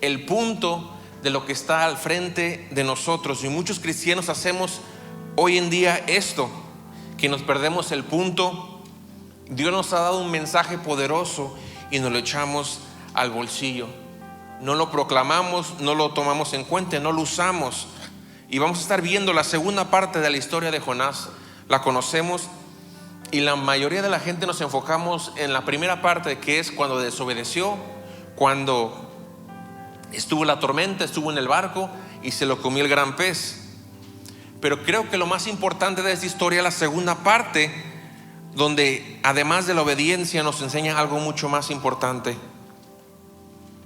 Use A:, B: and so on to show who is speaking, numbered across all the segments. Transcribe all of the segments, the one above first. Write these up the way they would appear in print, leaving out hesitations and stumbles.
A: el punto de lo que está al frente de nosotros. Y muchos cristianos hacemos hoy en día esto, que nos perdemos el punto. Dios nos ha dado un mensaje poderoso y nos lo echamos al bolsillo. No lo proclamamos, no lo tomamos en cuenta, no lo usamos. Y vamos a estar viendo la segunda parte de la historia de Jonás. La conocemos y la mayoría de la gente nos enfocamos en la primera parte, que es cuando desobedeció, cuando estuvo la tormenta, estuvo en el barco y se lo comió el gran pez. Pero creo que lo más importante de esta historia es la segunda parte, donde además de la obediencia nos enseña algo mucho más importante,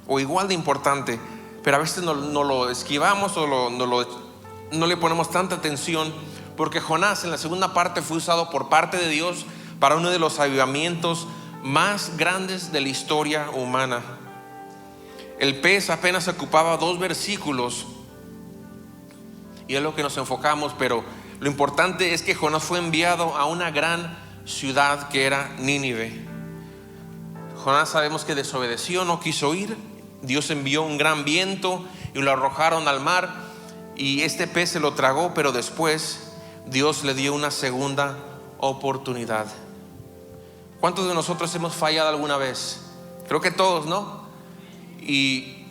A: o igual de importante, pero a veces no lo esquivamos o no le ponemos tanta atención, porque Jonás en la segunda parte fue usado por parte de Dios para uno de los avivamientos más grandes de la historia humana. El pez apenas ocupaba 2 versículos y es lo que nos enfocamos, pero lo importante es que Jonás fue enviado a una gran ciudad que era Nínive. Jonás sabemos que desobedeció, no quiso ir. Dios envió un gran viento y lo arrojaron al mar y este pez se lo tragó, pero después Dios le dio una segunda oportunidad. ¿Cuántos de nosotros hemos fallado alguna vez? Creo que todos, ¿no? Y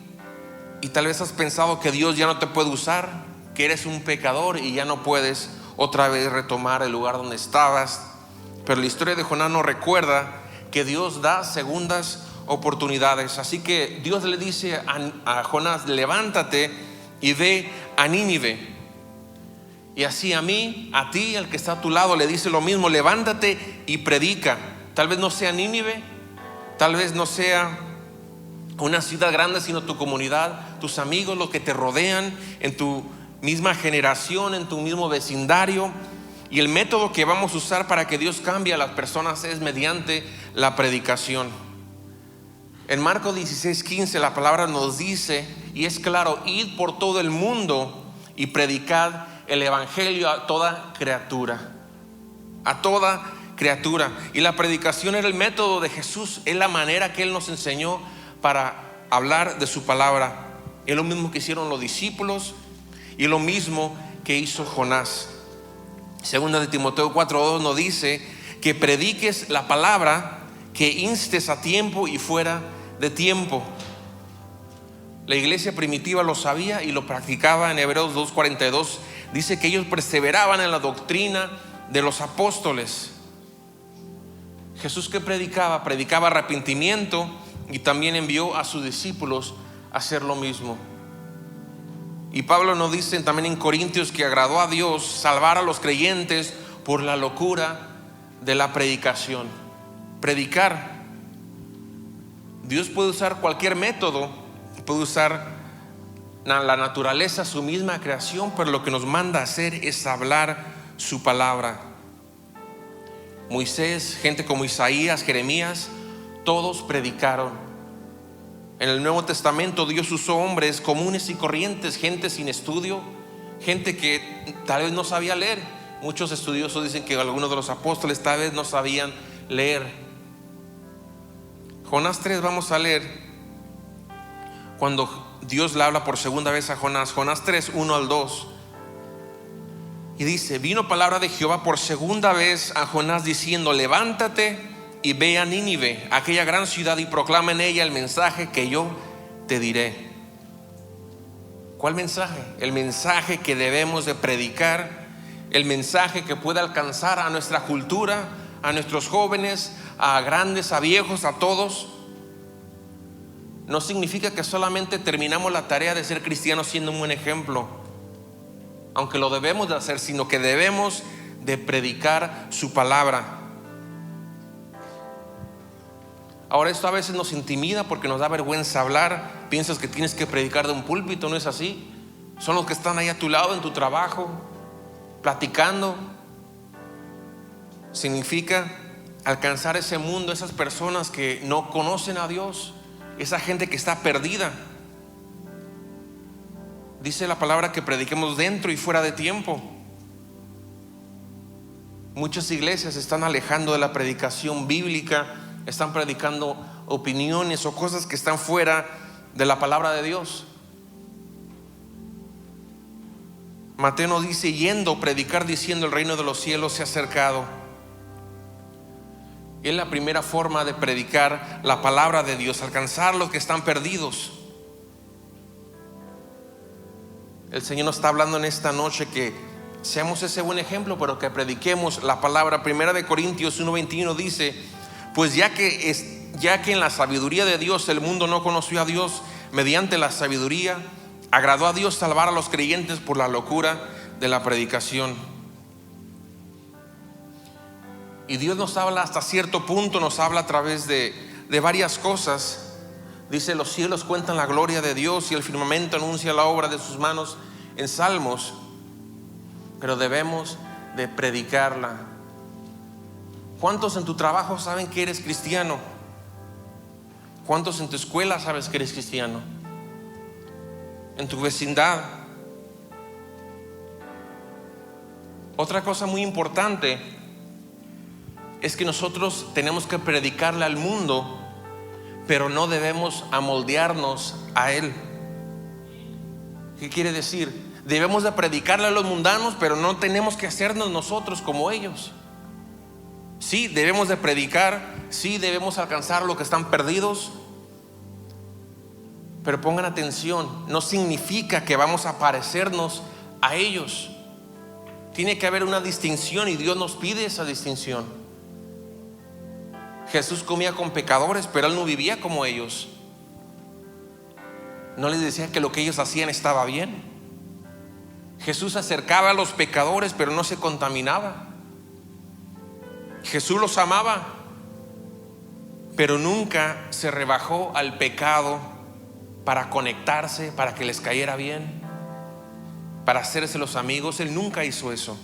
A: tal vez has pensado que Dios ya no te puede usar, que eres un pecador y ya no puedes otra vez retomar el lugar donde estabas. Pero la historia de Jonás nos recuerda que Dios da segundas oportunidades. Así que Dios le dice a Jonás: levántate y ve a Nínive. Y así a mí, a ti, al que está a tu lado, le dice lo mismo: levántate y predica. Tal vez no sea Nínive, tal vez no sea una ciudad grande, sino tu comunidad, tus amigos, los que te rodean, en tu misma generación, en tu mismo vecindario. Y el método que vamos a usar para que Dios cambie a las personas es mediante la predicación. En Marcos 16:15 la palabra nos dice, y es claro: id por todo el mundo y predicad el evangelio a toda criatura. A toda criatura. Y la predicación era el método de Jesús, es la manera que Él nos enseñó para hablar de su palabra. Es lo mismo que hicieron los discípulos y es lo mismo que hizo Jonás. Segunda de Timoteo 4:2 nos dice que prediques la palabra, que instes a tiempo y fuera de tiempo. La iglesia primitiva lo sabía y lo practicaba. En Hebreos 2:42 dice que ellos perseveraban en la doctrina de los apóstoles. Jesús, ¿qué predicaba? Predicaba arrepentimiento y también envió a sus discípulos a hacer lo mismo. Y Pablo nos dice también en Corintios que agradó a Dios salvar a los creyentes por la locura de la predicación. Predicar. Dios puede usar cualquier método, puede usar la naturaleza, su misma creación, pero lo que nos manda a hacer es hablar su palabra. Moisés, gente como Isaías, Jeremías, todos predicaron. En el Nuevo Testamento Dios usó hombres comunes y corrientes, gente sin estudio, gente que tal vez no sabía leer. Muchos estudiosos dicen que algunos de los apóstoles tal vez no sabían leer. Jonás 3 vamos a leer cuando Dios le habla por segunda vez a Jonás. Jonás 3, 1-2. Y dice: vino palabra de Jehová por segunda vez a Jonás diciendo: levántate y ve a Nínive, aquella gran ciudad, y proclama en ella el mensaje que yo te diré. ¿Cuál mensaje? El mensaje que debemos de predicar, el mensaje que puede alcanzar a nuestra cultura, a nuestros jóvenes, a grandes, a viejos, a todos. No significa que solamente terminamos la tarea de ser cristianos siendo un buen ejemplo, aunque lo debemos de hacer, sino que debemos de predicar su palabra. Ahora, esto a veces nos intimida porque nos da vergüenza hablar. Piensas que tienes que predicar de un púlpito, no es así. Son los que están ahí a tu lado en tu trabajo, platicando. Significa alcanzar ese mundo, esas personas que no conocen a Dios, esa gente que está perdida. Dice la palabra que prediquemos dentro y fuera de tiempo. Muchas iglesias se están alejando de la predicación bíblica, están predicando opiniones o cosas que están fuera de la palabra de Dios. Mateo nos dice: yendo, predicar diciendo el reino de los cielos se ha acercado. Es la primera forma de predicar la palabra de Dios, alcanzar a los que están perdidos. El Señor nos está hablando en esta noche que seamos ese buen ejemplo, pero que prediquemos la palabra. Primera de Corintios 1:21 dice: pues ya que en la sabiduría de Dios el mundo no conoció a Dios, mediante la sabiduría agradó a Dios salvar a los creyentes por la locura de la predicación. Y Dios nos habla hasta cierto punto, nos habla a través de varias cosas. Dice: los cielos cuentan la gloria de Dios y el firmamento anuncia la obra de sus manos, en Salmos. Pero debemos de predicarla. ¿Cuántos en tu trabajo saben que eres cristiano? ¿Cuántos en tu escuela sabes que eres cristiano? En tu vecindad. Otra cosa muy importante es que nosotros tenemos que predicarle al mundo, pero no debemos amoldearnos a él. ¿Qué quiere decir? Debemos de predicarle a los mundanos, pero no tenemos que hacernos nosotros como ellos. Sí, debemos de predicar, sí, debemos alcanzar a los que están perdidos, pero pongan atención, no significa que vamos a parecernos a ellos. Tiene que haber una distinción y Dios nos pide esa distinción. Jesús comía con pecadores, pero Él no vivía como ellos. No les decía que lo que ellos hacían estaba bien. Jesús se acercaba a los pecadores, pero no se contaminaba. Jesús los amaba, pero nunca se rebajó al pecado para conectarse, para que les cayera bien, para hacerse los amigos. Él nunca hizo eso.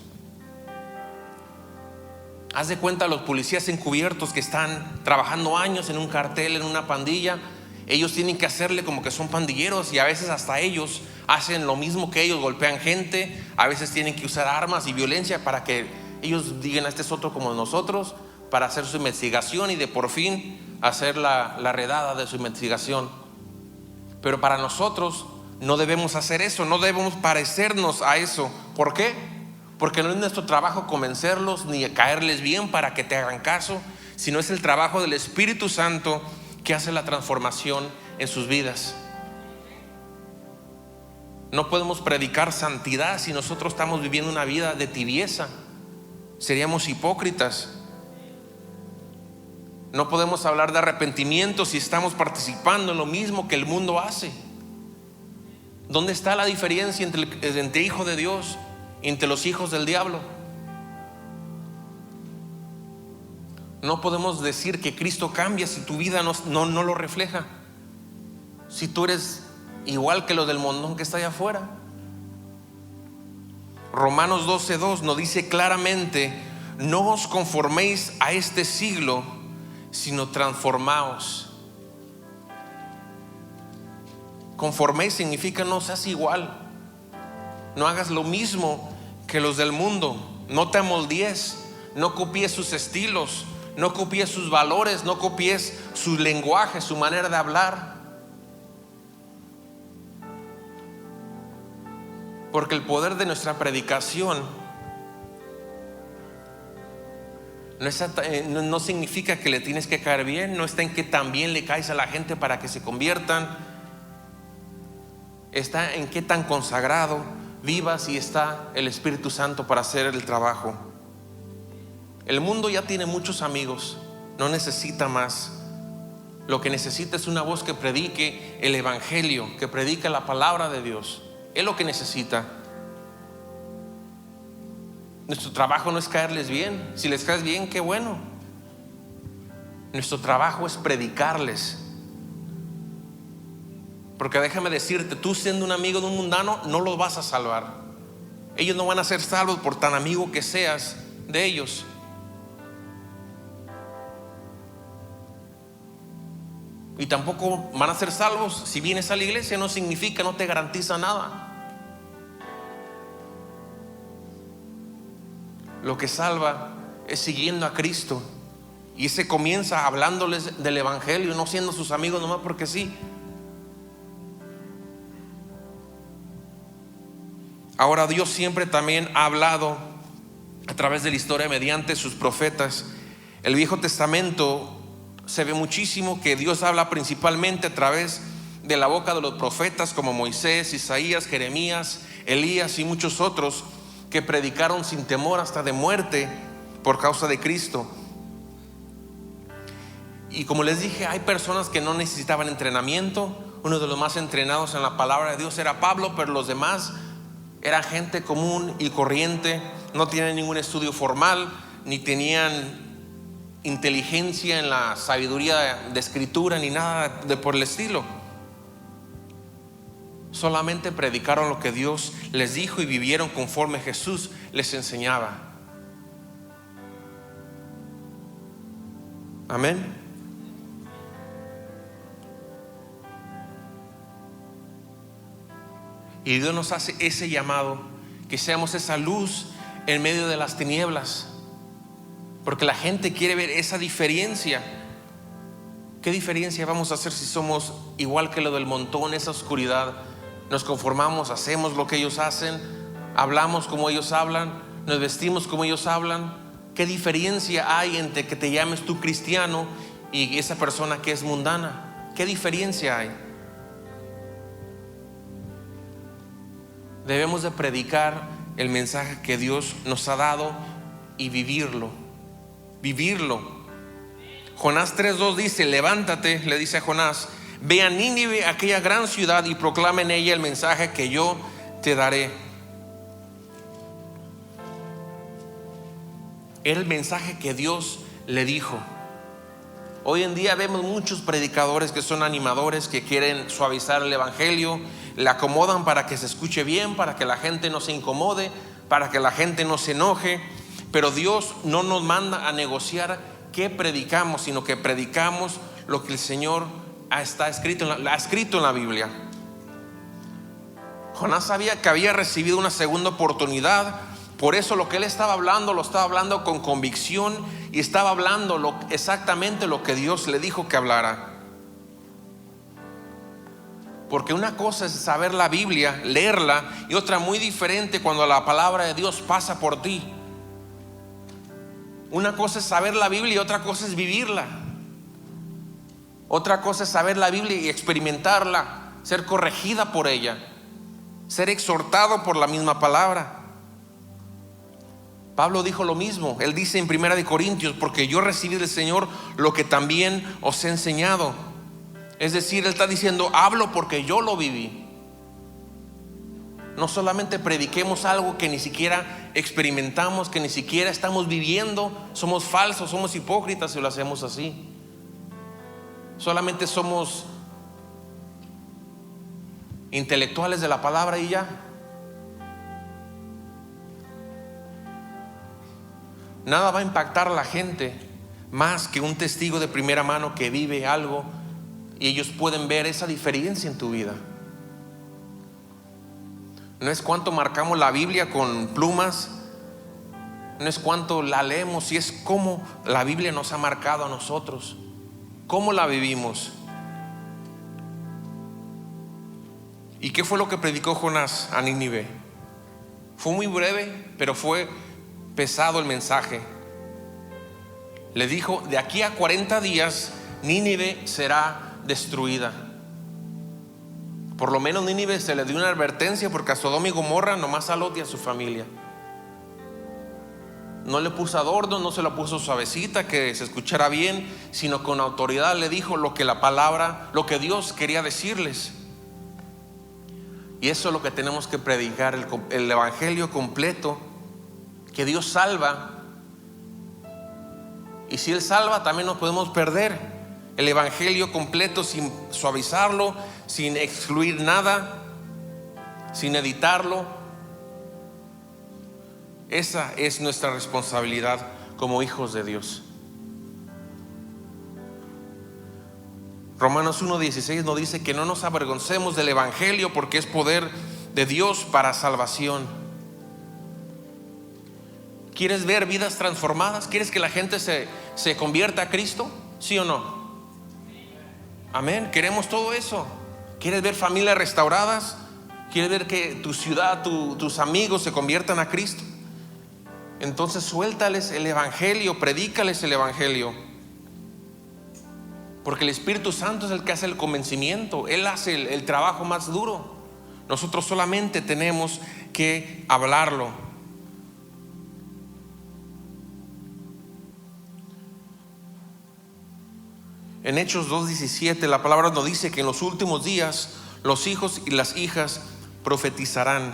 A: Haz de cuenta los policías encubiertos que están trabajando años en un cartel, en una pandilla. Ellos tienen que hacerle como que son pandilleros, y a veces hasta ellos hacen lo mismo que ellos, golpean gente. A veces tienen que usar armas y violencia para que ellos digan: este es otro como nosotros, para hacer su investigación y de por fin hacer la redada de su investigación. Pero para nosotros no debemos hacer eso, no debemos parecernos a eso. ¿Por qué? Porque no es nuestro trabajo convencerlos ni caerles bien para que te hagan caso, sino es el trabajo del Espíritu Santo que hace la transformación en sus vidas. No podemos predicar santidad si nosotros estamos viviendo una vida de tibieza. Seríamos hipócritas. No podemos hablar de arrepentimiento si estamos participando en lo mismo que el mundo hace. ¿Dónde está la diferencia entre hijo de Dios y entre los hijos del diablo? No podemos decir que Cristo cambia si tu vida no lo refleja. Si tú eres igual que los del montón que está allá afuera. Romanos 12:2 nos dice claramente: no os conforméis a este siglo, sino transformaos. Conforméis significa no seas igual, no hagas lo mismo que los del mundo, no te amoldees, no copies sus estilos, no copies sus valores, no copies su lenguaje, su manera de hablar. Porque el poder de nuestra predicación no significa que le tienes que caer bien, no está en que también le caes a la gente para que se conviertan. Está en qué tan consagrado vivas y está el Espíritu Santo para hacer el trabajo. El mundo ya tiene muchos amigos, no necesita más. Lo que necesita es una voz que predique el Evangelio, que predique la palabra de Dios. Es lo que necesita. Nuestro trabajo no es caerles bien. Si les caes bien, qué bueno. Nuestro trabajo es predicarles. Porque déjame decirte, tú siendo un amigo de un mundano no los vas a salvar. Ellos no van a ser salvos por tan amigo que seas de ellos. Y tampoco van a ser salvos si vienes a la iglesia. No significa, no te garantiza nada. Lo que salva es siguiendo a Cristo. Y ese comienza hablándoles del Evangelio, no siendo sus amigos nomás porque sí. Ahora Dios siempre también ha hablado a través de la historia mediante sus profetas. El Viejo Testamento se ve muchísimo que Dios habla principalmente a través de la boca de los profetas como Moisés, Isaías, Jeremías, Elías y muchos otros que predicaron sin temor hasta de muerte por causa de Cristo. Y como les dije, hay personas que no necesitaban entrenamiento. Uno de los más entrenados en la palabra de Dios era Pablo, pero los demás eran gente común y corriente, no tenían ningún estudio formal, ni tenían inteligencia en la sabiduría de escritura, ni nada de por el estilo. Solamente predicaron lo que Dios les dijo y vivieron conforme Jesús les enseñaba. Amén. Y Dios nos hace ese llamado, que seamos esa luz en medio de las tinieblas, porque la gente quiere ver esa diferencia. ¿Qué diferencia vamos a hacer si somos igual que lo del montón, esa oscuridad? Nos conformamos, hacemos lo que ellos hacen, hablamos como ellos hablan, nos vestimos como ellos hablan. ¿Qué diferencia hay entre que te llames tú cristiano y esa persona que es mundana? ¿Qué diferencia hay? Debemos de predicar el mensaje que Dios nos ha dado y vivirlo. Jonás 3:2 dice: levántate, le dice a Jonás, ve a Nínive, aquella gran ciudad, y proclama en ella el mensaje que yo te daré. Era el mensaje que Dios le dijo. Hoy en día vemos muchos predicadores que son animadores, que quieren suavizar el evangelio, le acomodan para que se escuche bien, para que la gente no se incomode, para que la gente no se enoje. Pero Dios no nos manda a negociar qué predicamos, sino que predicamos lo que el Señor ha escrito en la Biblia. Jonás sabía que había recibido una segunda oportunidad. Por eso lo que él estaba hablando, lo estaba hablando con convicción, y estaba hablando exactamente lo que Dios le dijo que hablara. Porque una cosa es saber la Biblia, leerla, y otra muy diferente cuando la palabra de Dios pasa por ti. Una cosa es saber la Biblia y otra cosa es vivirla. Otra cosa es saber la Biblia y experimentarla, ser corregida por ella, ser exhortado por la misma palabra. Pablo dijo lo mismo. Él dice en 1 Corintios: porque yo recibí del Señor lo que también os he enseñado. Es decir, él está diciendo: hablo porque yo lo viví. No solamente prediquemos algo que ni siquiera experimentamos, que ni siquiera estamos viviendo. Somos falsos, somos hipócritas si lo hacemos así. Solamente somos intelectuales de la palabra y ya. Nada va a impactar a la gente más que un testigo de primera mano que vive algo, y ellos pueden ver esa diferencia en tu vida. No es cuánto marcamos la Biblia con plumas, no es cuánto la leemos, si es cómo la Biblia nos ha marcado a nosotros, cómo la vivimos. ¿Y qué fue lo que predicó Jonás a Nínive? Fue muy breve, pero fue pesado el mensaje. Le dijo: de aquí a 40 días Nínive será destruida. Por lo menos Nínive se le dio una advertencia, porque a Sodoma y Gomorra nomás a Lot y a su familia. No le puso adorno, no se lo puso suavecita, que se escuchara bien, sino con autoridad le dijo lo que la palabra, lo que Dios quería decirles. Y eso es lo que tenemos que predicar, el evangelio completo, que Dios salva. Y si Él salva, también nos podemos perder. El evangelio completo, sin suavizarlo, sin excluir nada, sin editarlo. Esa es nuestra responsabilidad como hijos de Dios. Romanos 1:16 nos dice que no nos avergoncemos del evangelio, porque es poder de Dios para salvación. ¿Quieres ver vidas transformadas? ¿Quieres que la gente se convierta a Cristo? ¿Sí o no? Amén. Queremos todo eso. ¿Quieres ver familias restauradas? Quieres ver que tu ciudad, tus amigos se conviertan a Cristo. Entonces suéltales el evangelio, predícales el evangelio. Porque el Espíritu Santo es el que hace el convencimiento. Él hace el trabajo más duro. Nosotros solamente tenemos que hablarlo. En Hechos 2:17 la palabra nos dice que en los últimos días los hijos y las hijas profetizarán.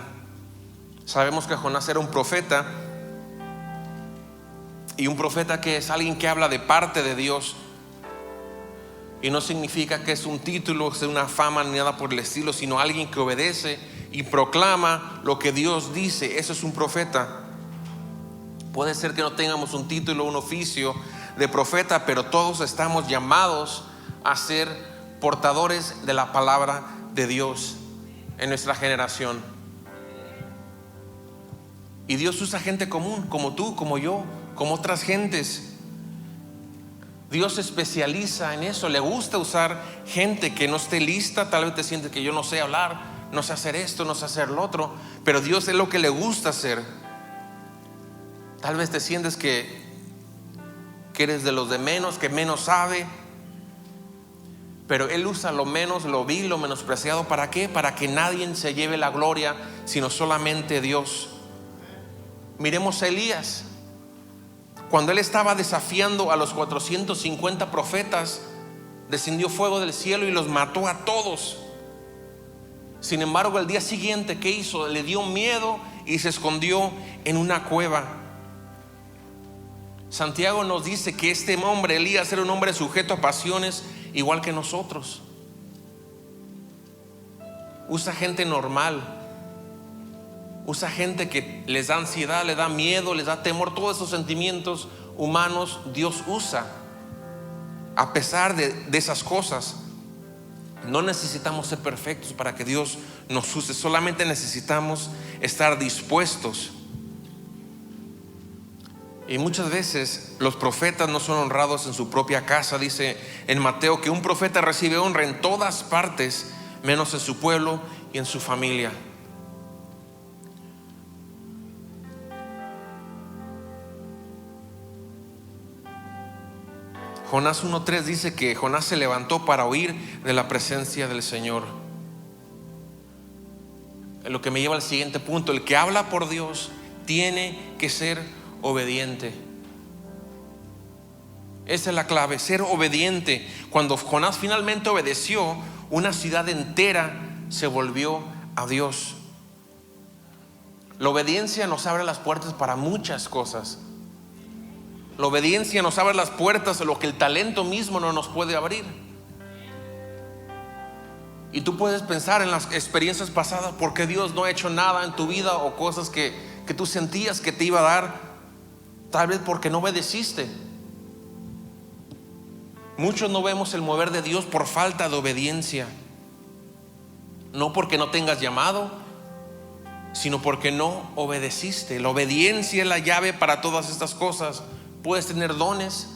A: Sabemos que Jonás era un profeta, y un profeta que es alguien que habla de parte de Dios, y no significa que es un título, es una fama ni nada por el estilo, sino alguien que obedece y proclama lo que Dios dice. Eso es un profeta. Puede ser que no tengamos un título, un oficio de profeta, pero todos estamos llamados a ser portadores de la palabra de Dios en nuestra generación. Y Dios usa gente común, como tú, como yo, como otras gentes. Dios se especializa en eso. Le gusta usar gente que no esté lista. Tal vez te sientes que yo no sé hablar, no sé hacer esto, no sé hacer lo otro, pero Dios es lo que le gusta hacer. Tal vez te sientes que eres de los de menos, que menos sabe, pero Él usa lo menos, lo vil, lo menospreciado. ¿Para qué? Para que nadie se lleve la gloria, sino solamente Dios. Miremos a Elías. Cuando él estaba desafiando a los 450 profetas, descendió fuego del cielo y los mató a todos. Sin embargo, el día siguiente, ¿qué hizo? Le dio miedo y se escondió en una cueva. Santiago nos dice que este hombre, Elías, era un hombre sujeto a pasiones igual que nosotros. Usa gente normal. Usa gente que les da ansiedad, les da miedo, les da temor. Todos esos sentimientos humanos Dios usa. A pesar de esas cosas, no necesitamos ser perfectos para que Dios nos use. Solamente necesitamos estar dispuestos. Y muchas veces los profetas no son honrados en su propia casa. Dice en Mateo que un profeta recibe honra en todas partes, menos en su pueblo y en su familia. Jonás 1:3 dice que Jonás se levantó para huir de la presencia del Señor. Lo que me lleva al siguiente punto: el que habla por Dios tiene que ser obediente. Esa es la clave, ser obediente. Cuando Jonás finalmente obedeció, una ciudad entera se volvió a Dios. La obediencia nos abre las puertas para muchas cosas. La obediencia nos abre las puertas a lo que el talento mismo no nos puede abrir. Y tú puedes pensar en las experiencias pasadas, ¿por qué Dios no ha hecho nada en tu vida? O cosas que tú sentías que te iba a dar. Tal vez porque no obedeciste. Muchos no vemos el mover de Dios por falta de obediencia. No porque no tengas llamado, sino porque no obedeciste. La obediencia es la llave para todas estas cosas. Puedes tener dones,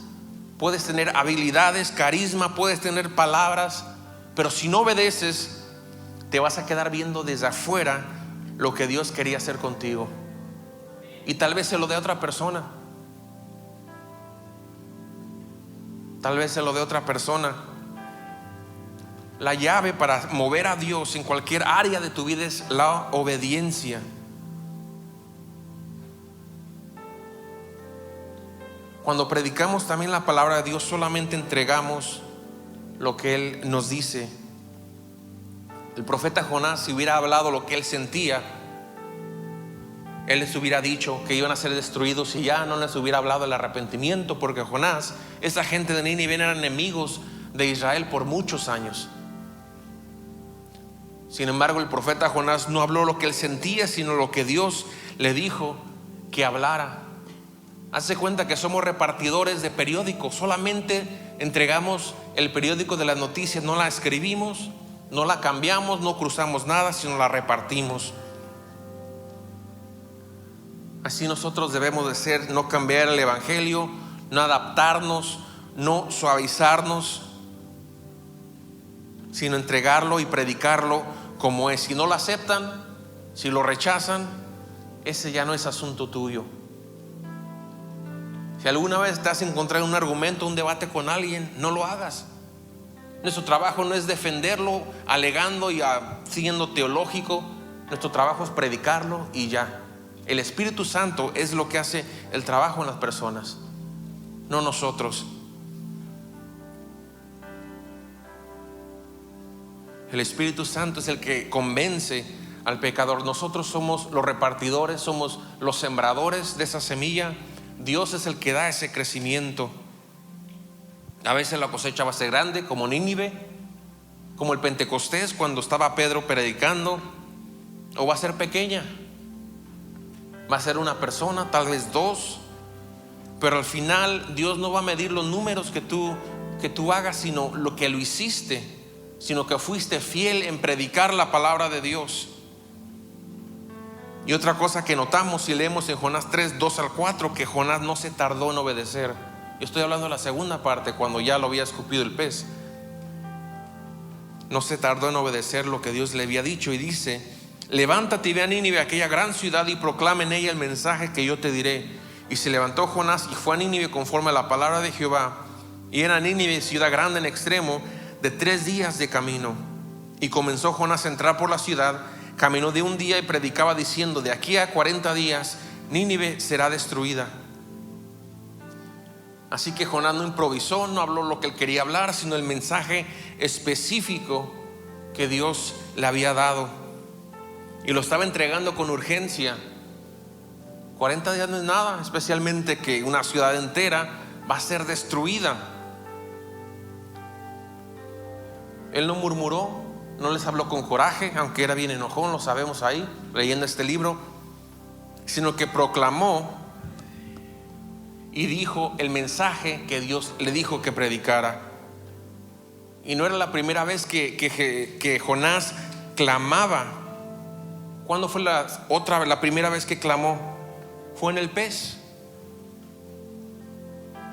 A: puedes tener habilidades, carisma, puedes tener palabras, pero si no obedeces, te vas a quedar viendo desde afuera lo que Dios quería hacer contigo. Y tal vez se lo dé a otra persona. Tal vez se lo dé a otra persona. La llave para mover a Dios en cualquier área de tu vida es la obediencia. Cuando predicamos también la palabra de Dios, solamente entregamos lo que Él nos dice. El profeta Jonás, si hubiera hablado lo que él sentía, él les hubiera dicho que iban a ser destruidos, y ya no les hubiera hablado del arrepentimiento, porque Jonás, esa gente de Nínive eran enemigos de Israel por muchos años. Sin embargo, el profeta Jonás no habló lo que él sentía, sino lo que Dios le dijo que hablara. Hace cuenta que somos repartidores de periódicos. Solamente entregamos el periódico de las noticias, no la escribimos, no la cambiamos, no cruzamos nada, sino la repartimos. Así nosotros debemos de ser, no cambiar el evangelio, no adaptarnos, no suavizarnos, sino entregarlo y predicarlo como es. Si no lo aceptan, si lo rechazan, ese ya no es asunto tuyo. Si alguna vez te has encontrado un argumento, un debate con alguien, no lo hagas. Nuestro trabajo no es defenderlo alegando y siendo teológico. Nuestro trabajo es predicarlo y ya. El Espíritu Santo es lo que hace el trabajo en las personas, no nosotros. El Espíritu Santo es el que convence al pecador. Nosotros somos los repartidores, somos los sembradores de esa semilla. Dios es el que da ese crecimiento. A veces la cosecha va a ser grande, como Nínive, como el Pentecostés cuando estaba Pedro predicando, o va a ser pequeña. Va a ser una persona, tal vez dos, pero al final Dios no va a medir los números que tú hagas, sino lo que lo hiciste, sino que fuiste fiel en predicar la palabra de Dios. Y otra cosa que notamos si leemos en Jonás 3, 2 al 4, que Jonás no se tardó en obedecer. Yo estoy hablando de la segunda parte, cuando ya lo había escupido el pez. No se tardó en obedecer lo que Dios le había dicho, y dice: levántate y ve a Nínive, aquella gran ciudad, y proclama en ella el mensaje que yo te diré. Y se levantó Jonás y fue a Nínive conforme a la palabra de Jehová. Y era Nínive ciudad grande en extremo, de 3 días de camino. Y comenzó Jonás a entrar por la ciudad. Caminó de un día y predicaba diciendo: de aquí a 40 días Nínive será destruida. Así que Jonás no improvisó, no habló lo que él quería hablar, sino el mensaje específico que Dios le había dado, y lo estaba entregando con urgencia. 40 días no es nada, especialmente que una ciudad entera va a ser destruida. Él no murmuró, no les habló con coraje, aunque era bien enojón, lo sabemos ahí leyendo este libro, sino que proclamó y dijo el mensaje que Dios le dijo que predicara. Y no era la primera vez que Jonás clamaba. ¿Cuándo fue la primera vez que clamó? Fue en el pez.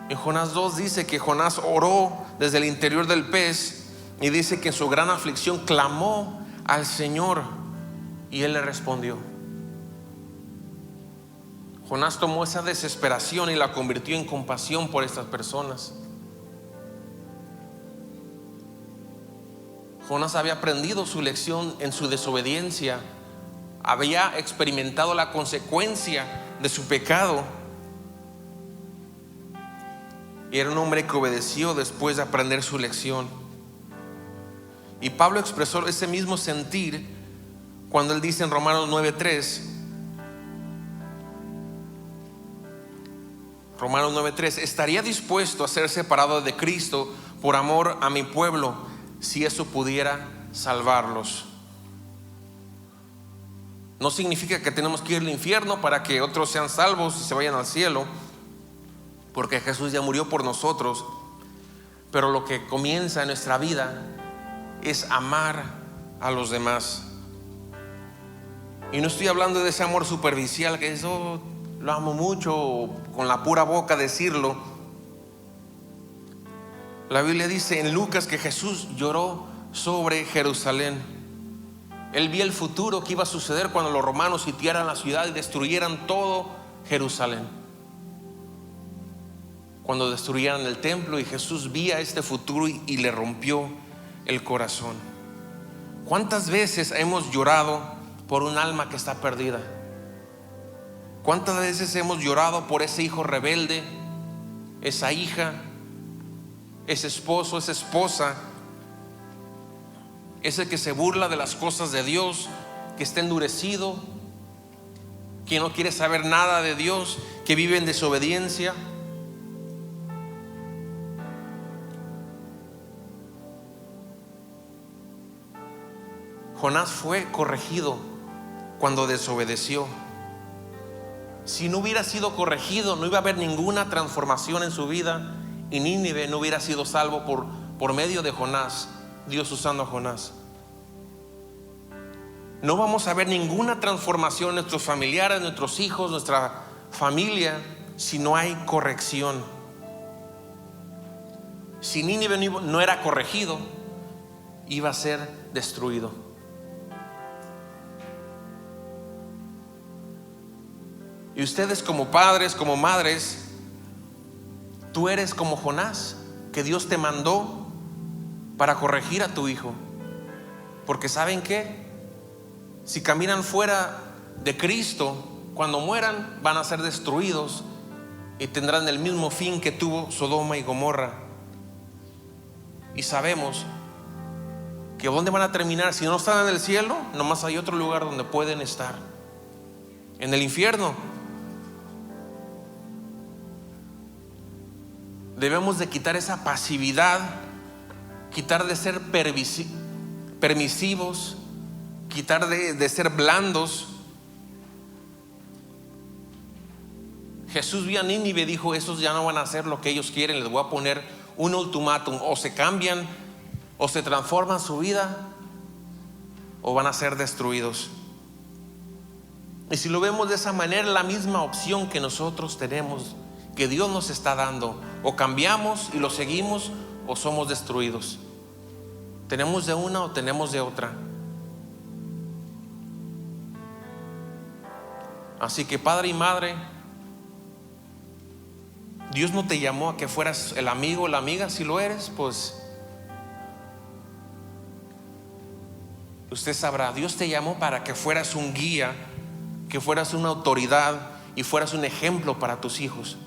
A: En Jonás 2 dice que Jonás oró desde el interior del pez, y dice que en su gran aflicción clamó al Señor y Él le respondió. Jonás tomó esa desesperación y la convirtió en compasión por estas personas. Jonás había aprendido su lección en su desobediencia, había experimentado la consecuencia de su pecado, y era un hombre que obedeció después de aprender su lección. Y Pablo expresó ese mismo sentir cuando él dice en Romanos 9:3, estaría dispuesto a ser separado de Cristo por amor a mi pueblo, si eso pudiera salvarlos. No significa que tenemos que ir al infierno para que otros sean salvos y se vayan al cielo, porque Jesús ya murió por nosotros. Pero lo que comienza en nuestra vida es amar a los demás. Y no estoy hablando de ese amor superficial que es: oh, lo amo mucho, o con la pura boca decirlo. La Biblia dice en Lucas que Jesús lloró sobre Jerusalén. Él vio el futuro que iba a suceder cuando los romanos sitiaran la ciudad y destruyeran todo Jerusalén, cuando destruyeran el templo, y Jesús vía este futuro y le rompió el corazón. ¿Cuántas veces hemos llorado por un alma que está perdida? ¿Cuántas veces hemos llorado por ese hijo rebelde, esa hija, ese esposo, esa esposa, ese que se burla de las cosas de Dios, que está endurecido, que no quiere saber nada de Dios, que vive en desobediencia? Jonás fue corregido cuando desobedeció. Si no hubiera sido corregido, no iba a haber ninguna transformación en su vida, y Nínive no hubiera sido salvo por medio de Jonás, Dios usando a Jonás. No vamos a ver ninguna transformación en nuestros familiares, nuestros hijos, nuestra familia, si no hay corrección. Si Nínive no era corregido, iba a ser destruido. Y ustedes como padres, como madres, tú eres como Jonás, que Dios te mandó para corregir a tu hijo. Porque ¿saben qué? Si caminan fuera de Cristo, cuando mueran van a ser destruidos y tendrán el mismo fin que tuvo Sodoma y Gomorra. Y sabemos que ¿dónde van a terminar? Si no están en el cielo, nomás hay otro lugar donde pueden estar: en el infierno. Debemos de quitar esa pasividad, quitar de ser permisivos, quitar de ser blandos. Jesús vio a Nínive y dijo: esos ya no van a hacer lo que ellos quieren, les voy a poner un ultimátum: o se cambian, o se transforman su vida, o van a ser destruidos. Y si lo vemos de esa manera, la misma opción que nosotros tenemos, que Dios nos está dando: o cambiamos y lo seguimos, o somos destruidos. Tenemos de una o tenemos de otra. Así que padre y madre, Dios no te llamó a que fueras el amigo o la amiga. Si lo eres, pues usted sabrá. Dios te llamó para que fueras un guía, que fueras una autoridad y fueras un ejemplo para tus hijos.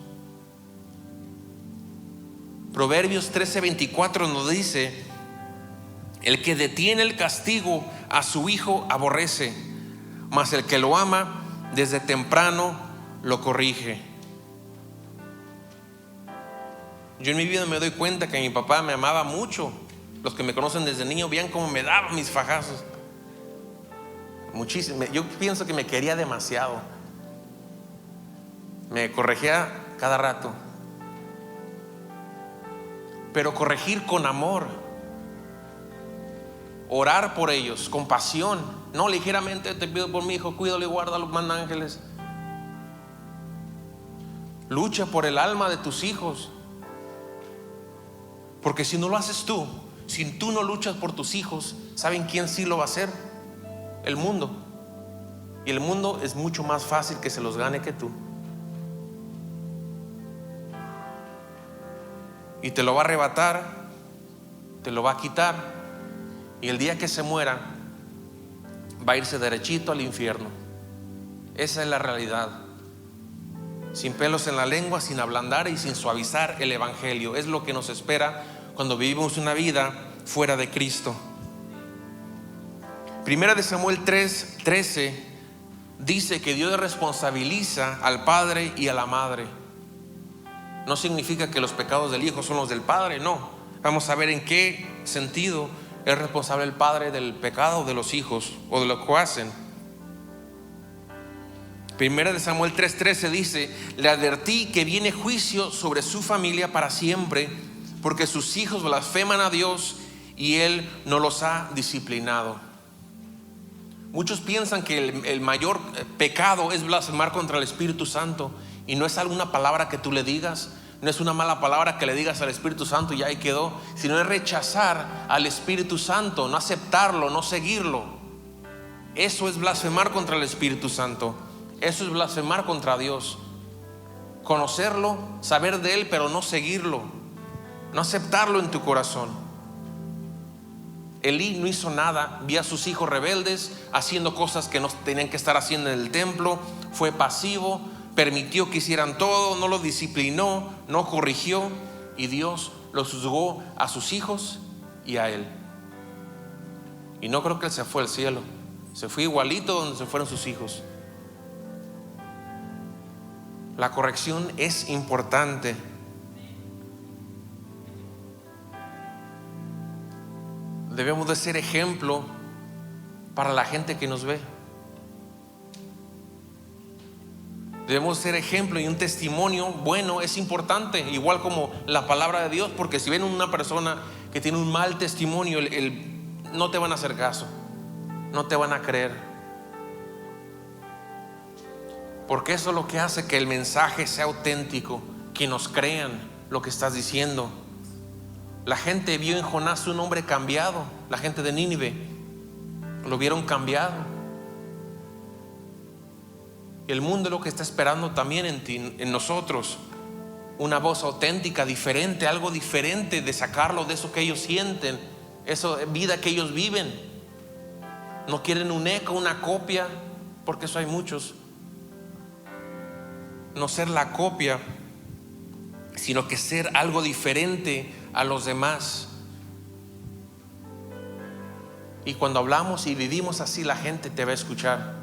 A: Proverbios 13:24 nos dice: el que detiene el castigo a su hijo aborrece, mas el que lo ama desde temprano lo corrige. Yo en mi vida me doy cuenta que mi papá me amaba mucho. Los que me conocen desde niño vean cómo me daba mis fajazos. Muchísimo. Yo pienso que me quería demasiado. Me corregía cada rato. Pero corregir con amor, orar por ellos con pasión, no ligeramente: te pido por mi hijo, cuídalo y guárdalo, manda ángeles. Lucha por el alma de tus hijos, porque si no lo haces tú, si tú no luchas por tus hijos, ¿saben quién sí lo va a hacer? El mundo. Y el mundo es mucho más fácil que se los gane que tú. Y te lo va a arrebatar, te lo va a quitar, y el día que se muera va a irse derechito al infierno. Esa es la realidad. Sin pelos en la lengua, sin ablandar y sin suavizar el evangelio. Es lo que nos espera cuando vivimos una vida fuera de Cristo. Primera de Samuel 3:13 dice que Dios responsabiliza al padre y a la madre. No significa que los pecados del hijo son los del padre, no. Vamos a ver en qué sentido es responsable el padre del pecado de los hijos o de lo que hacen. Primera de Samuel 3:13 dice: le advertí que viene juicio sobre su familia para siempre, porque sus hijos blasfeman a Dios y Él no los ha disciplinado. Muchos piensan que el mayor pecado es blasfemar contra el Espíritu Santo, y no es alguna palabra que tú le digas, no es una mala palabra que le digas al Espíritu Santo y ya ahí quedó, sino es rechazar al Espíritu Santo, no aceptarlo, no seguirlo. Eso es blasfemar contra el Espíritu Santo. Eso es blasfemar contra Dios. Conocerlo, saber de Él, pero no seguirlo, no aceptarlo en tu corazón. Elí no hizo nada, vio a sus hijos rebeldes haciendo cosas que no tenían que estar haciendo en el templo. Fue pasivo, permitió que hicieran todo, no lo disciplinó, no corrigió, y Dios los juzgó a sus hijos y a él. Y no creo que él se fue al cielo, se fue igualito donde se fueron sus hijos. La corrección es importante. Debemos de ser ejemplo para la gente que nos ve. Debemos ser ejemplo, y un testimonio bueno es importante, igual como la palabra de Dios, porque si ven una persona que tiene un mal testimonio, no te van a hacer caso, no te van a creer, porque eso es lo que hace que el mensaje sea auténtico, que nos crean lo que estás diciendo. La gente vio en Jonás un hombre cambiado. La gente de Nínive lo vieron cambiado. El mundo es lo que está esperando también en ti, en nosotros. Una voz auténtica, diferente, algo diferente, de sacarlo de eso que ellos sienten, esa vida que ellos viven. No quieren un eco, una copia, porque eso hay muchos. No ser la copia, sino que ser algo diferente a los demás. Y cuando hablamos y vivimos así, la gente te va a escuchar.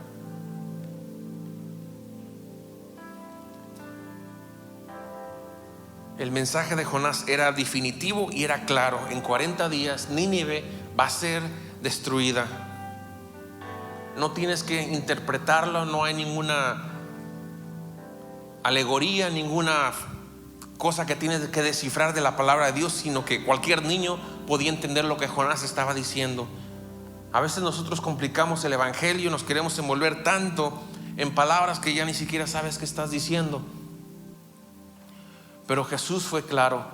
A: El mensaje de Jonás era definitivo y era claro. En 40 días Nínive va a ser destruida. No tienes que interpretarlo, no hay ninguna alegoría, ninguna cosa que tienes que descifrar de la palabra de Dios, sino que cualquier niño podía entender lo que Jonás estaba diciendo. A veces nosotros complicamos el evangelio, nos queremos envolver tanto en palabras que ya ni siquiera sabes qué estás diciendo. Pero Jesús fue claro.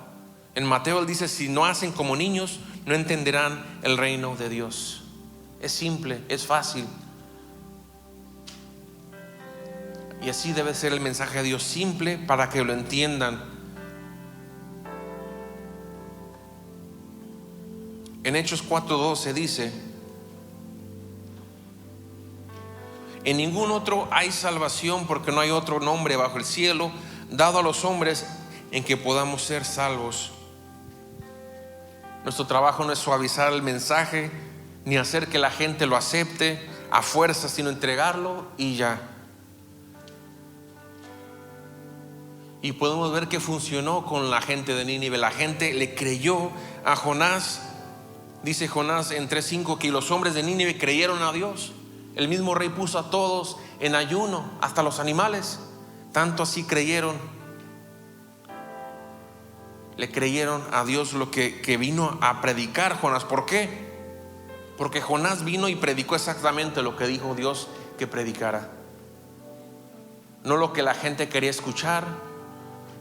A: En Mateo él dice: si no hacen como niños, no entenderán el reino de Dios. Es simple, es fácil. Y así debe ser el mensaje de Dios, simple para que lo entiendan. En Hechos 4:12 dice: en ningún otro hay salvación, porque no hay otro nombre bajo el cielo dado a los hombres en que podamos ser salvos. Nuestro trabajo no es suavizar el mensaje, ni hacer que la gente lo acepte a fuerza, sino entregarlo y ya. Y podemos ver que funcionó con la gente de Nínive. La gente le creyó a Jonás. Dice Jonás en 3:5 que los hombres de Nínive creyeron a Dios. El mismo rey puso a todos en ayuno, hasta los animales. Tanto así creyeron. Le creyeron a Dios lo que vino a predicar Jonás. ¿Por qué? Porque Jonás vino y predicó exactamente lo que dijo Dios que predicara. No lo que la gente quería escuchar,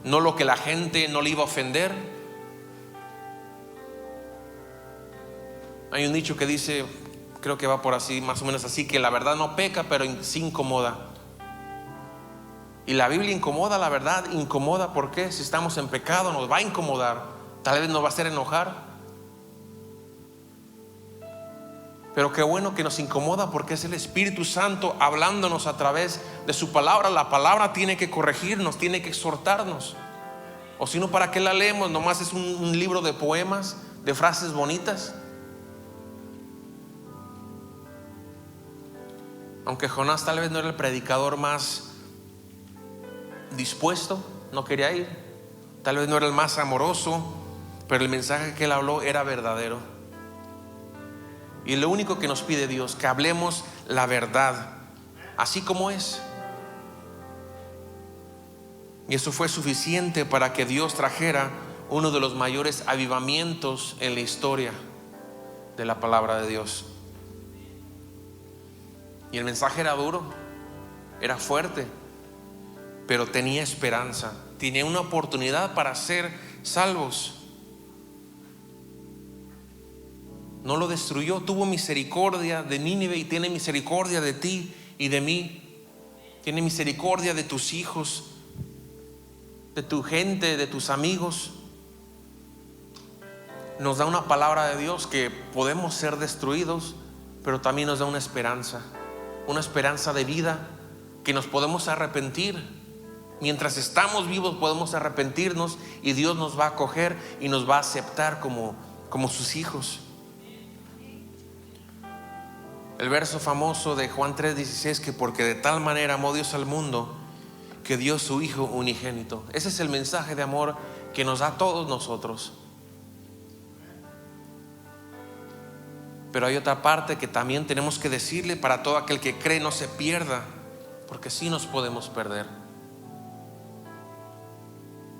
A: no lo que la gente no le iba a ofender. Hay un dicho que dice, creo que va por así, más o menos así, que la verdad no peca, pero sí incomoda. Y la Biblia incomoda, la verdad incomoda. ¿Por qué? Si estamos en pecado nos va a incomodar, tal vez nos va a hacer enojar. Pero qué bueno que nos incomoda, porque es el Espíritu Santo hablándonos a través de su palabra. La palabra tiene que corregirnos, tiene que exhortarnos. O si no, ¿para qué la leemos? Nomás es un libro de poemas, de frases bonitas. Aunque Jonás tal vez no era el predicador más dispuesto, no quería ir, tal vez no era el más amoroso, pero el mensaje que él habló era verdadero. Y lo único que nos pide Dios, que hablemos la verdad así como es. Y eso fue suficiente para que Dios trajera uno de los mayores avivamientos en la historia de la palabra de Dios. Y el mensaje era duro, era fuerte, pero tenía esperanza, tenía una oportunidad para ser salvos. No lo destruyó, tuvo misericordia de Nínive y tiene misericordia de ti y de mí. Tiene misericordia de tus hijos, de tu gente, de tus amigos. Nos da una palabra de Dios que podemos ser destruidos, pero también nos da una esperanza de vida, que nos podemos arrepentir. Mientras estamos vivos podemos arrepentirnos y Dios nos va a acoger y nos va a aceptar como sus hijos. El verso famoso de Juan 3:16, que porque de tal manera amó Dios al mundo, que dio su Hijo unigénito. Ese es el mensaje de amor que nos da a todos nosotros. Pero hay otra parte que también tenemos que decirle: para todo aquel que cree no se pierda, porque sí nos podemos perder.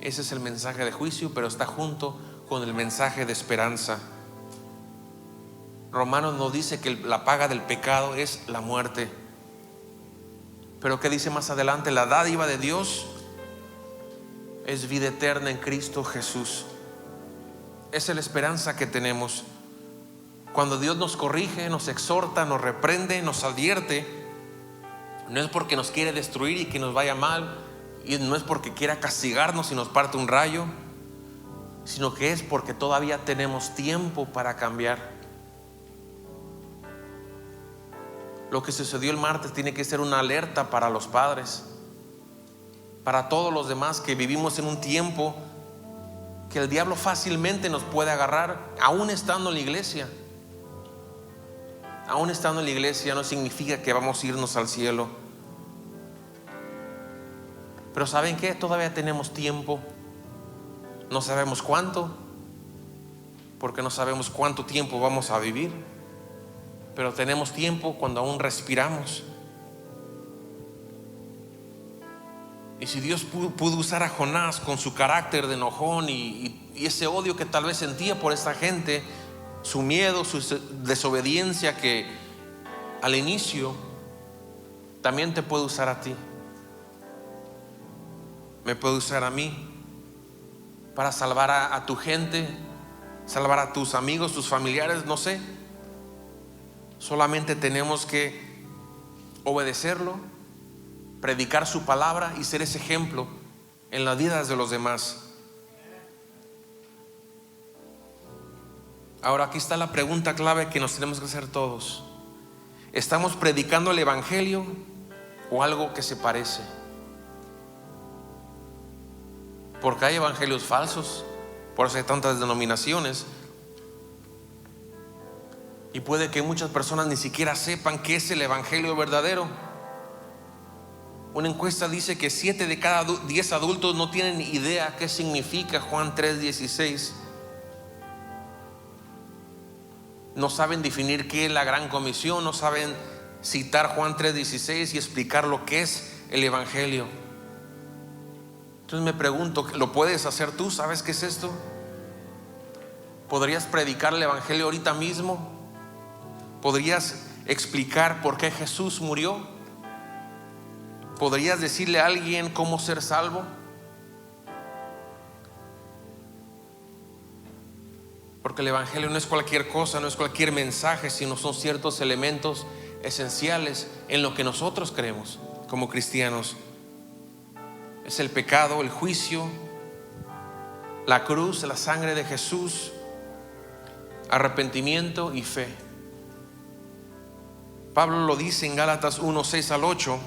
A: Ese es el mensaje de juicio, pero está junto con el mensaje de esperanza. Romanos nos dice que la paga del pecado es la muerte. Pero ¿qué dice más adelante? La dádiva de Dios es vida eterna en Cristo Jesús. Esa es la esperanza que tenemos. Cuando Dios nos corrige, nos exhorta, nos reprende, nos advierte, No es porque nos quiere destruir y que nos vaya mal, y no es porque quiera castigarnos y nos parte un rayo, sino que es porque todavía tenemos tiempo para cambiar. Lo que sucedió el martes tiene que ser una alerta para los padres, para todos los demás que vivimos en un tiempo que el diablo fácilmente nos puede agarrar, aún estando en la iglesia. Aún estando en la iglesia no significa que vamos a irnos al cielo. Pero ¿saben qué? Todavía tenemos tiempo. No sabemos cuánto, porque no sabemos cuánto tiempo vamos a vivir, pero tenemos tiempo cuando aún respiramos. Y si Dios pudo usar a Jonás con su carácter de enojón y ese odio que tal vez sentía por esta gente, su miedo, su desobediencia, que al inicio también te puede usar a ti, me puede usar a mí para salvar a tu gente, salvar a tus amigos, tus familiares, no sé. Solamente tenemos que obedecerlo, predicar su palabra y ser ese ejemplo en las vidas de los demás. Ahora aquí está la pregunta clave que nos tenemos que hacer todos. ¿Estamos predicando el evangelio o algo que se parece? Porque hay evangelios falsos, por eso hay tantas denominaciones. Y puede que muchas personas ni siquiera sepan qué es el evangelio verdadero. Una encuesta dice que 7 de cada 10 adultos no tienen idea qué significa Juan 3:16. No saben definir qué es la gran comisión, no saben citar Juan 3:16 y explicar lo que es el evangelio. Entonces me pregunto, ¿lo puedes hacer tú? ¿Sabes qué es esto? ¿Podrías predicar el evangelio ahorita mismo? ¿Podrías explicar por qué Jesús murió? ¿Podrías decirle a alguien cómo ser salvo? Porque el evangelio no es cualquier cosa, no es cualquier mensaje, sino son ciertos elementos esenciales en lo que nosotros creemos como cristianos. Es el pecado, el juicio, la cruz, la sangre de Jesús, arrepentimiento y fe. Pablo lo dice en Gálatas 1:6-8.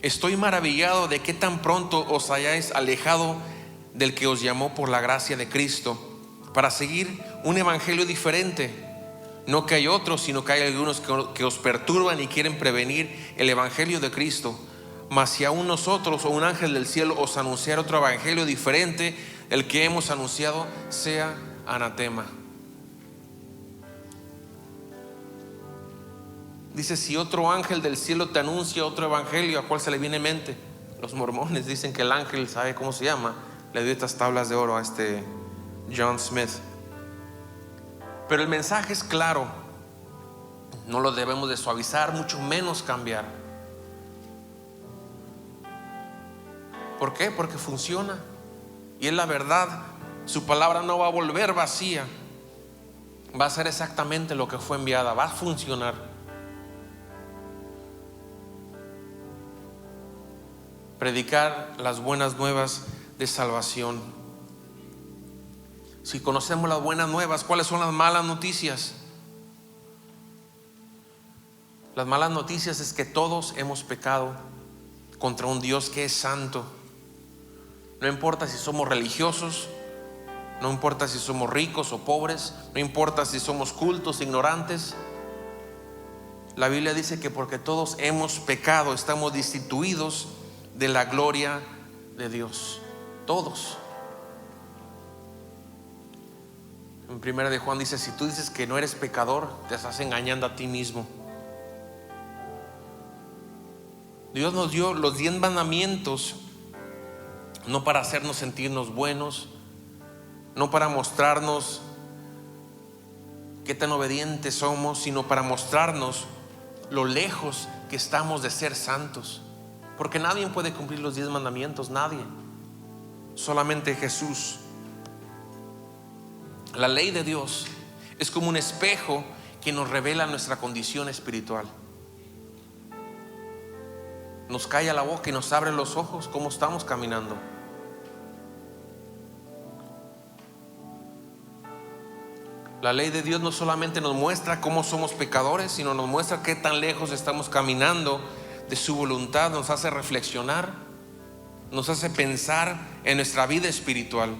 A: Estoy maravillado de que tan pronto os hayáis alejado del que os llamó por la gracia de Cristo para seguir un evangelio diferente. No que hay otros, sino que hay algunos que os perturban y quieren prevenir el evangelio de Cristo. Mas si aún nosotros o un ángel del cielo os anunciara otro evangelio diferente, el que hemos anunciado sea anatema. Dice, si otro ángel del cielo te anuncia otro evangelio, ¿a cuál se le viene en mente? Los mormones dicen que el ángel sabe cómo se llama. Le dio estas tablas de oro a este John Smith. Pero el mensaje es claro. No lo debemos de suavizar, mucho menos cambiar. ¿Por qué? Porque funciona. Y es la verdad. Su palabra no va a volver vacía. Va a ser exactamente lo que fue enviada. Va a funcionar. Predicar las buenas nuevas de salvación. Si conocemos las buenas nuevas, ¿cuáles son las malas noticias? Las malas noticias es que todos hemos pecado contra un Dios que es santo. No importa si somos religiosos, no importa si somos ricos o pobres, no importa si somos cultos, ignorantes. La Biblia dice que porque todos hemos pecado, estamos destituidos de la gloria de Dios. Todos. En 1 de Juan dice, si tú dices que no eres pecador, te estás engañando a ti mismo. Dios nos dio los 10 mandamientos no para hacernos sentirnos buenos, no para mostrarnos qué tan obedientes somos, sino para mostrarnos lo lejos que estamos de ser santos. Porque nadie puede cumplir los 10 mandamientos, nadie. Solamente Jesús. La ley de Dios es como un espejo que nos revela nuestra condición espiritual. nos calla la boca y nos abre los ojos cómo estamos caminando. La ley de Dios no solamente nos muestra cómo somos pecadores, sino nos muestra qué tan lejos estamos caminando de su voluntad. Nos hace reflexionar, nos hace pensar en nuestra vida espiritual.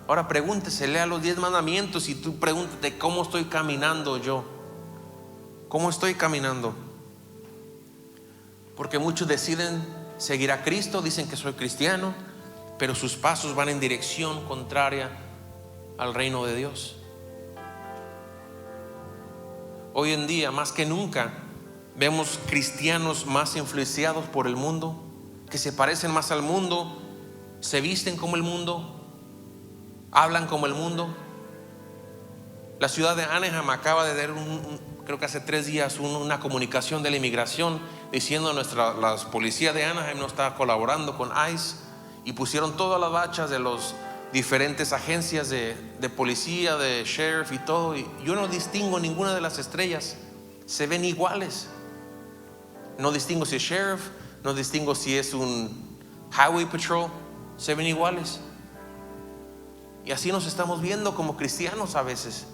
A: Ahora pregúntese, lea los 10 mandamientos y tú pregúntate: ¿cómo estoy caminando yo? ¿Cómo estoy caminando? Porque muchos deciden seguir a Cristo, dicen que soy cristiano, pero sus pasos van en dirección contraria al reino de Dios. Hoy en día, más que nunca, vemos cristianos más influenciados por el mundo, que se parecen más al mundo, se visten como el mundo, hablan como el mundo. La ciudad de Anaheim acaba de dar creo que hace 3 días una comunicación de la inmigración diciendo la policía de Anaheim no está colaborando con ICE, y pusieron todas las bachas de los diferentes agencias de policía, de sheriff y todo, y yo no distingo ninguna de las estrellas, se ven iguales. No distingo si es sheriff, no distingo si es un highway patrol, se ven iguales. Y así nos estamos viendo como cristianos a veces.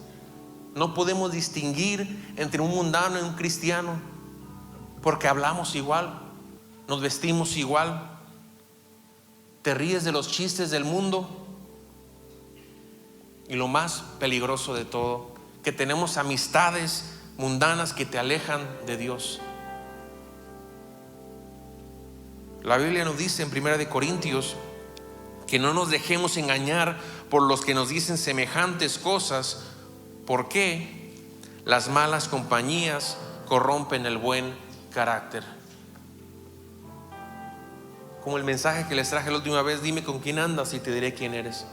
A: No podemos distinguir entre un mundano y un cristiano porque hablamos igual, nos vestimos igual. Te ríes de los chistes del mundo. Y lo más peligroso de todo, que tenemos amistades mundanas que te alejan de Dios. La Biblia nos dice en 1 Corintios que no nos dejemos engañar por los que nos dicen semejantes cosas, porque las malas compañías corrompen el buen carácter. Como el mensaje que les traje la última vez: dime con quién andas y te diré quién eres.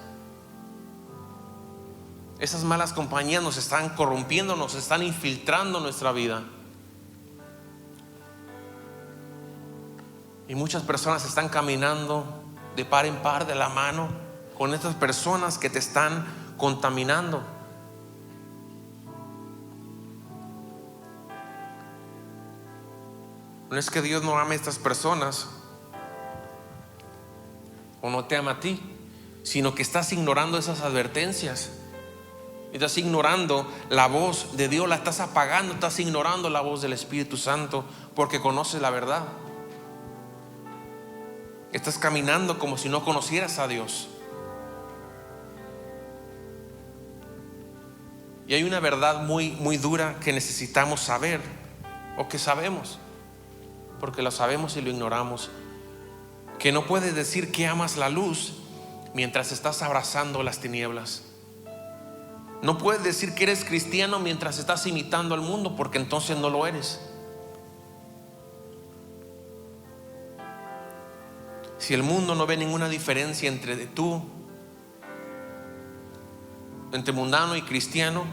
A: Esas malas compañías nos están corrompiendo, nos están infiltrando nuestra vida. Y muchas personas están caminando de par en par, de la mano, con estas personas que te están contaminando. No es que Dios no ame a estas personas o no te ama a ti, sino que estás ignorando esas advertencias. Estás ignorando la voz de Dios, la estás apagando, estás ignorando la voz del Espíritu Santo porque conoces la verdad. Estás caminando como si no conocieras a Dios. Y hay una verdad muy, muy dura que necesitamos saber, o que sabemos, porque lo sabemos y lo ignoramos: que no puedes decir que amas la luz mientras estás abrazando las tinieblas. No puedes decir que eres cristiano mientras estás imitando al mundo, porque entonces no lo eres. Si el mundo no ve ninguna diferencia entre mundano y cristiano,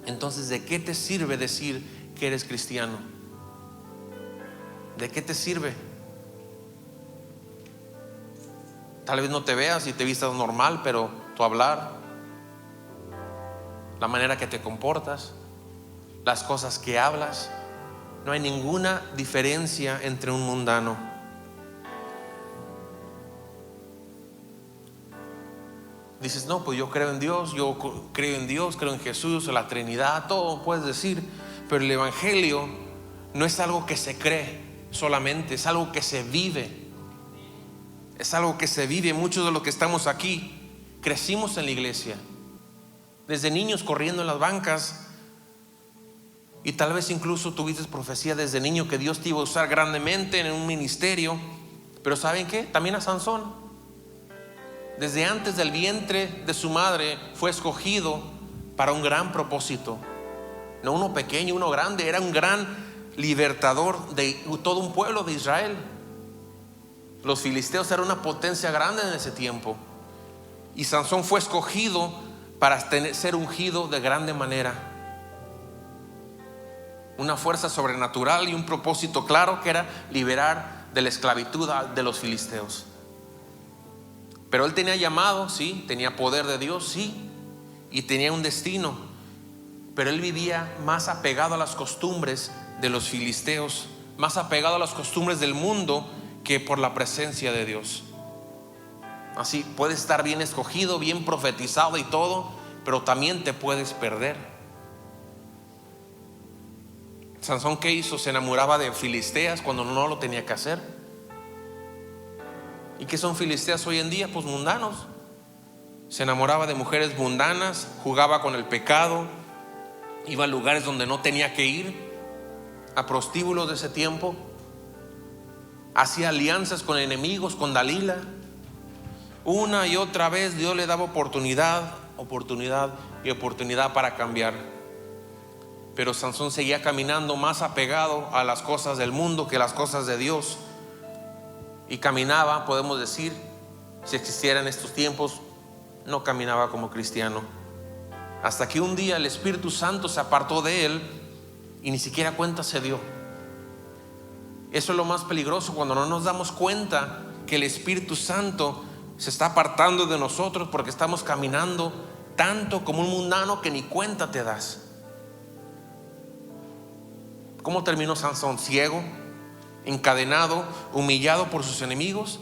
A: entonces ¿de qué te sirve decir que eres cristiano? ¿De qué te sirve? Tal vez no te veas y te vistas normal, pero tu hablar, la manera que te comportas, las cosas que hablas, no hay ninguna diferencia entre un mundano. Dices: no, pues yo creo en Dios, creo en Jesús, en la Trinidad, todo puedes decir, pero el Evangelio no es algo que se cree solamente, es algo que se vive. Es algo que se vive. Muchos de los que estamos aquí crecimos en la iglesia, desde niños corriendo en las bancas, y tal vez incluso tuviste profecía desde niño que Dios te iba a usar grandemente en un ministerio. Pero ¿saben qué? También a Sansón, desde antes del vientre de su madre, fue escogido para un gran propósito. No uno pequeño, uno grande. Era un gran libertador de todo un pueblo de Israel. Los filisteos eran una potencia grande en ese tiempo, y Sansón fue escogido para ser ungido de grande manera. Una fuerza sobrenatural y un propósito claro, que era liberar de la esclavitud de los filisteos. Pero él tenía llamado, sí, tenía poder de Dios, sí, y tenía un destino. Pero él vivía más apegado a las costumbres de los filisteos más apegado a las costumbres del mundo que por la presencia de Dios. Así puedes estar bien escogido, bien profetizado y todo, pero también te puedes perder. Sansón, ¿qué hizo? Se enamoraba de filisteas cuando no lo tenía que hacer. ¿Y qué son filisteas hoy en día? Pues mundanos. Se enamoraba de mujeres mundanas, jugaba con el pecado, iba a lugares donde no tenía que ir, a prostíbulos de ese tiempo, hacía alianzas con enemigos, con Dalila. Una y otra vez Dios le daba oportunidad para cambiar. Pero Sansón seguía caminando más apegado a las cosas del mundo que las cosas de Dios. Y caminaba, podemos decir, si existiera en estos tiempos, no caminaba como cristiano. Hasta que un día el Espíritu Santo se apartó de él y ni siquiera cuenta se dio. Eso es lo más peligroso, cuando no nos damos cuenta que el Espíritu Santo se está apartando de nosotros porque estamos caminando tanto como un mundano que ni cuenta te das. ¿Cómo terminó Sansón? Ciego, encadenado, humillado por sus enemigos,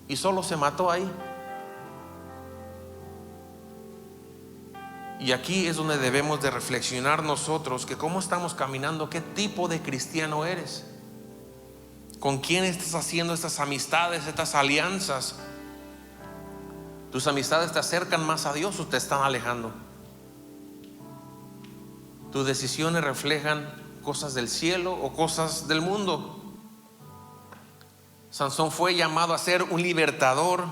A: y solo se mató ahí. Y aquí es donde debemos de reflexionar nosotros, que cómo estamos caminando, qué tipo de cristiano eres, con quién estás haciendo estas amistades, estas alianzas. ¿Tus amistades te acercan más a Dios o te están alejando? ¿Tus decisiones reflejan cosas del cielo o cosas del mundo? Sansón fue llamado a ser un libertador,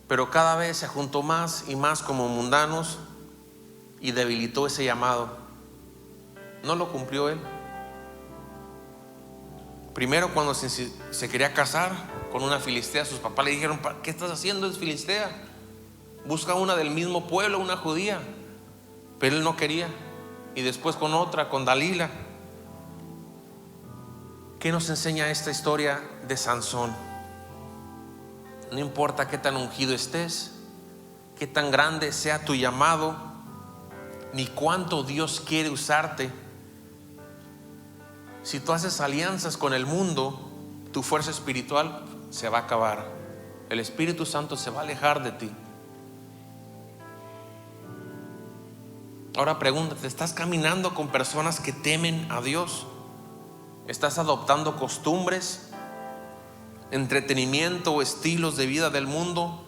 A: pero cada vez se juntó más y más como mundanos y debilitó ese llamado. No lo cumplió él. Primero, cuando se quería casar con una filistea, sus papás le dijeron: ¿qué estás haciendo? Es filistea, busca una del mismo pueblo, una judía. Pero él no quería. Y después con otra, con Dalila. ¿Qué nos enseña esta historia de Sansón? No importa qué tan ungido estés, qué tan grande sea tu llamado, ni cuánto Dios quiere usarte. Si tú haces alianzas con el mundo, tu fuerza espiritual se va a acabar. El Espíritu Santo se va a alejar de ti. Ahora pregúntate, ¿estás caminando con personas que temen a Dios? ¿Estás adoptando costumbres, entretenimiento o estilos de vida del mundo?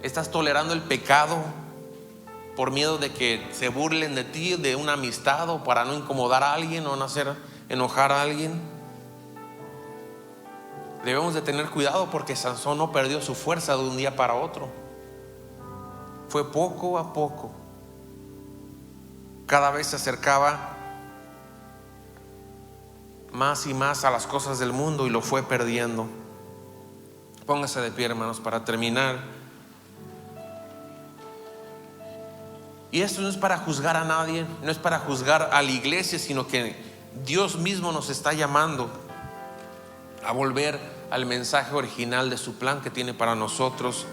A: ¿Estás tolerando el pecado por miedo de que se burlen de ti, de una amistad, o para no incomodar a alguien o no hacer enojar a alguien? Debemos de tener cuidado, porque Sansón no perdió su fuerza de un día para otro. Fue poco a poco. Cada vez se acercaba más y más a las cosas del mundo y lo fue perdiendo. Póngase de pie, hermanos, para terminar. Y esto no es para juzgar a nadie, no es para juzgar a la iglesia, sino que Dios mismo nos está llamando a volver al mensaje original de su plan que tiene para nosotros.